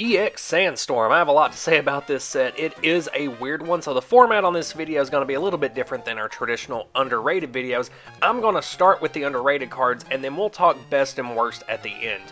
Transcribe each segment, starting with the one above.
EX Sandstorm. I have a lot to say about this set. It is a weird one, so the format on this video is going to be a little bit different than our traditional underrated videos. I'm going to start with the underrated cards, and then we'll talk best and worst at the end.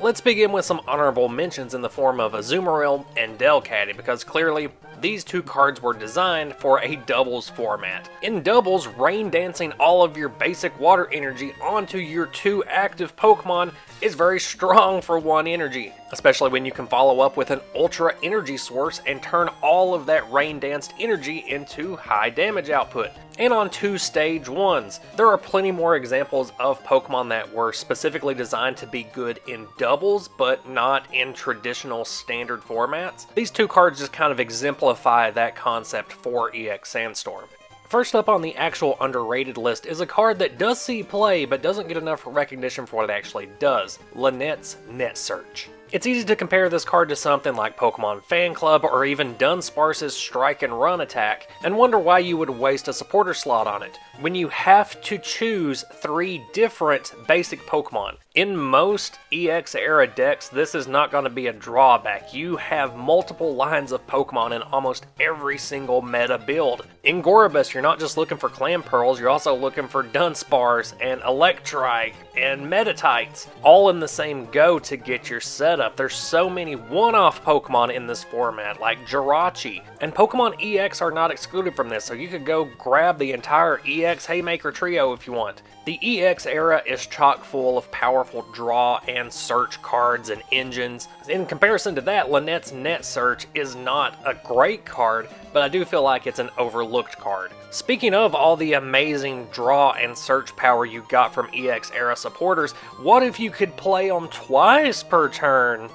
Let's begin with some honorable mentions in the form of Azumarill and Delcatty, because clearly these two cards were designed for a doubles format. In doubles, rain dancing all of your basic water energy onto your two active Pokemon is very strong for one energy, especially when you can follow up with an ultra energy source and turn all of that rain danced energy into high damage output. And on two stage 1s, there are plenty more examples of Pokemon that were specifically designed to be good in doubles, but not in traditional standard formats. These two cards just kind of exemplify that concept for EX Sandstorm. First up on the actual underrated list is a card that does see play but doesn't get enough recognition for what it actually does, Lynette's Net Search. It's easy to compare this card to something like Pokemon Fan Club or even Dunsparce's Strike and Run attack, and wonder why you would waste a supporter slot on it, when you have to choose 3 different basic Pokemon. In most EX era decks, this is not going to be a drawback. You have multiple lines of Pokemon in almost every single meta build. In Gorobus, you're not just looking for Clamperls, you're also looking for Dunsparce and Electrike and Metatites, all in the same go to get your setup. There's so many one-off Pokemon in this format, like Jirachi, and Pokemon EX are not excluded from this, so you could go grab the entire EX Haymaker trio if you want. The EX era is chock full of powerful draw and search cards and engines. In comparison to that, Lynette's Net Search is not a great card, but I do feel like it's an overlooked card. Speaking of all the amazing draw and search power you got from EX era supporters, what if you could play them twice per turn?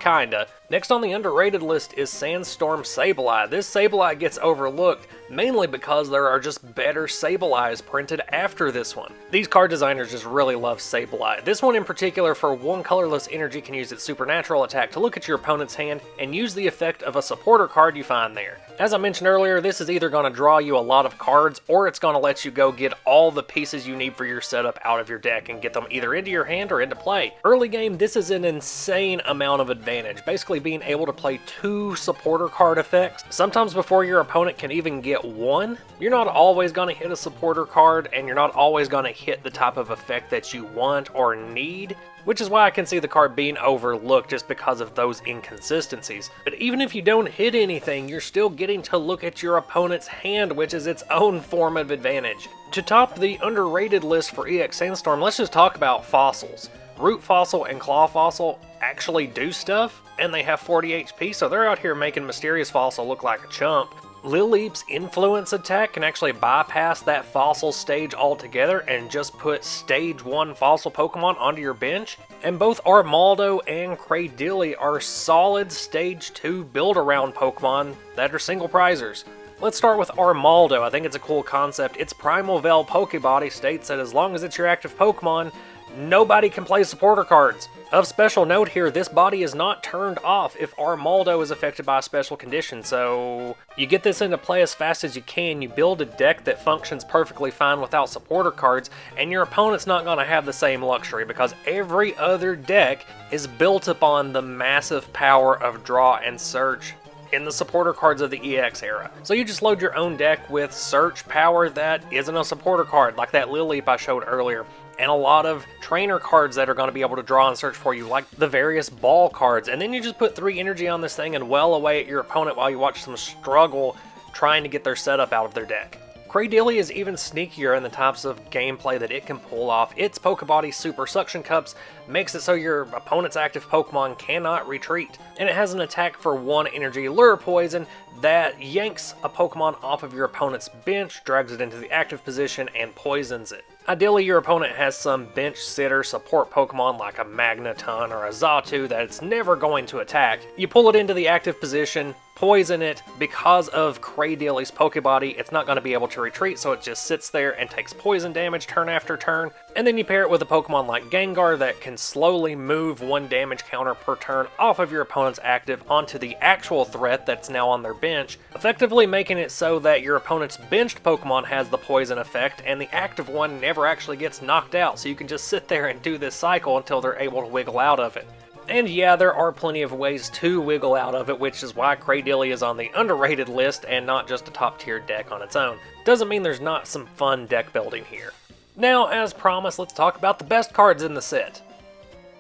Kinda. Next on the underrated list is Sandstorm Sableye. This Sableye gets overlooked mainly because there are just better Sableyes printed after this one. These card designers just really love Sableye. This one in particular, for one colorless energy, can use its supernatural attack to look at your opponent's hand and use the effect of a supporter card you find there. As I mentioned earlier, this is either going to draw you a lot of cards or it's going to let you go get all the pieces you need for your setup out of your deck and get them either into your hand or into play. Early game, this is an insane amount of advantage, basically being able to play 2 supporter card effects, sometimes before your opponent can even get one. You're not always going to hit a supporter card, and you're not always going to hit the type of effect that you want or need, which is why I can see the card being overlooked just because of those inconsistencies. But even if you don't hit anything, you're still getting to look at your opponent's hand, which is its own form of advantage. To top the underrated list for EX Sandstorm, let's just talk about fossils. Root Fossil and Claw Fossil actually do stuff, and they have 40 HP, so they're out here making Mysterious Fossil look like a chump. Lileep's Influence attack can actually bypass that Fossil stage altogether and just put stage 1 Fossil Pokemon onto your bench. And both Armaldo and Cradily are solid stage 2 build-around Pokemon that are single prizers. Let's start with Armaldo. I think it's a cool concept. Its Primal Veil Pokebody states that as long as it's your active Pokemon, nobody can play supporter cards. Of special note here, this body is not turned off if Armaldo is affected by a special condition, so you get this into play as fast as you can, you build a deck that functions perfectly fine without supporter cards, and your opponent's not going to have the same luxury because every other deck is built upon the massive power of draw and search in the supporter cards of the EX era. So you just load your own deck with search power that isn't a supporter card, like that Lileep I showed earlier, and a lot of trainer cards that are going to be able to draw and search for you, like the various ball cards, and then you just put 3 energy on this thing and well away at your opponent while you watch them struggle trying to get their setup out of their deck. Cradily is even sneakier in the types of gameplay that it can pull off. Its Pokebody Super Suction Cups makes it so your opponent's active Pokemon cannot retreat. And it has an attack for 1 energy Lure Poison that yanks a Pokemon off of your opponent's bench, drags it into the active position, and poisons it. Ideally, your opponent has some bench sitter support Pokemon like a Magneton or a Xatu that it's never going to attack. You pull it into the active position, poison it. Because of Cradily's Pokebody, it's not going to be able to retreat, so it just sits there and takes poison damage turn after turn. And then you pair it with a Pokemon like Gengar that can slowly move 1 damage counter per turn off of your opponent's active onto the actual threat that's now on their bench, effectively making it so that your opponent's benched Pokemon has the poison effect and the active one never actually gets knocked out, so you can just sit there and do this cycle until they're able to wiggle out of it. And yeah, there are plenty of ways to wiggle out of it, which is why Cradily is on the underrated list and not just a top tier deck on its own. Doesn't mean there's not some fun deck building here. Now, as promised, let's talk about the best cards in the set.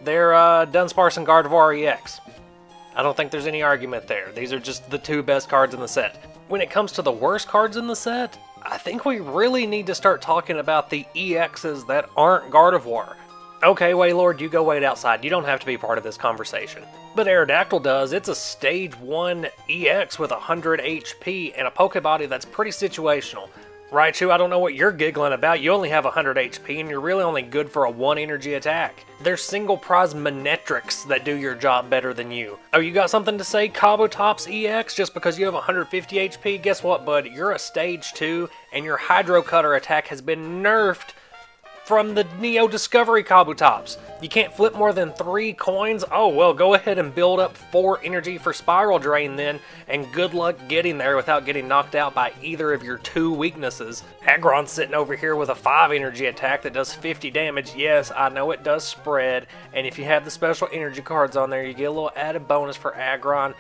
They're Dunsparce and Gardevoir EX. I don't think there's any argument there. These are just the two best cards in the set. When it comes to the worst cards in the set, I think we really need to start talking about the EXs that aren't Gardevoir. Okay, Wailord, you go wait outside. You don't have to be part of this conversation. But Aerodactyl does. It's a Stage 1 EX with 100 HP and a Pokebody that's pretty situational. Raichu, I don't know what you're giggling about. You only have 100 HP and you're really only good for a 1 energy attack. There's single prize Manetrix that do your job better than you. Oh, you got something to say, Kabutops EX, just because you have 150 HP? Guess what, bud? You're a Stage 2 and your Hydro Cutter attack has been nerfed from the Neo Discovery Kabutops. You can't flip more than 3 coins? Oh, well, go ahead and build up 4 energy for Spiral Drain then, and good luck getting there without getting knocked out by either of your 2 weaknesses. Aggron's sitting over here with a 5 energy attack that does 50 damage. Yes, I know it does spread, and if you have the special energy cards on there, you get a little added bonus for Aggron.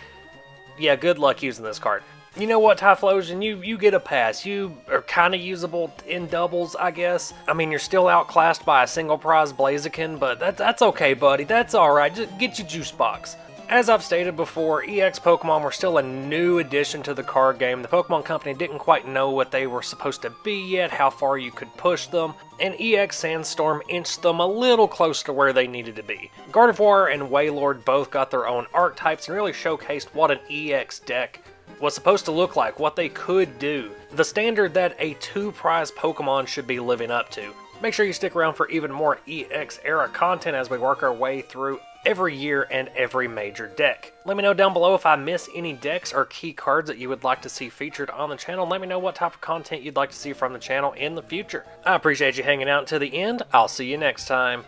Yeah, good luck using this card. You know what, Typhlosion, you get a pass. You are kind of usable in doubles, I guess. I mean, you're still outclassed by a single prize Blaziken, but that's okay, buddy. That's alright. Just get your juice box. As I've stated before, EX Pokemon were still a new addition to the card game. The Pokemon Company didn't quite know what they were supposed to be yet, how far you could push them, and EX Sandstorm inched them a little close to where they needed to be. Gardevoir and Wailord both got their own archetypes and really showcased what an EX deck was supposed to look like, what they could do, the standard that a 2-prize Pokemon should be living up to. Make sure you stick around for even more EX era content as we work our way through every year and every major deck. Let me know down below if I miss any decks or key cards that you would like to see featured on the channel. Let me know what type of content you'd like to see from the channel in the future. I appreciate you hanging out to the end. I'll see you next time.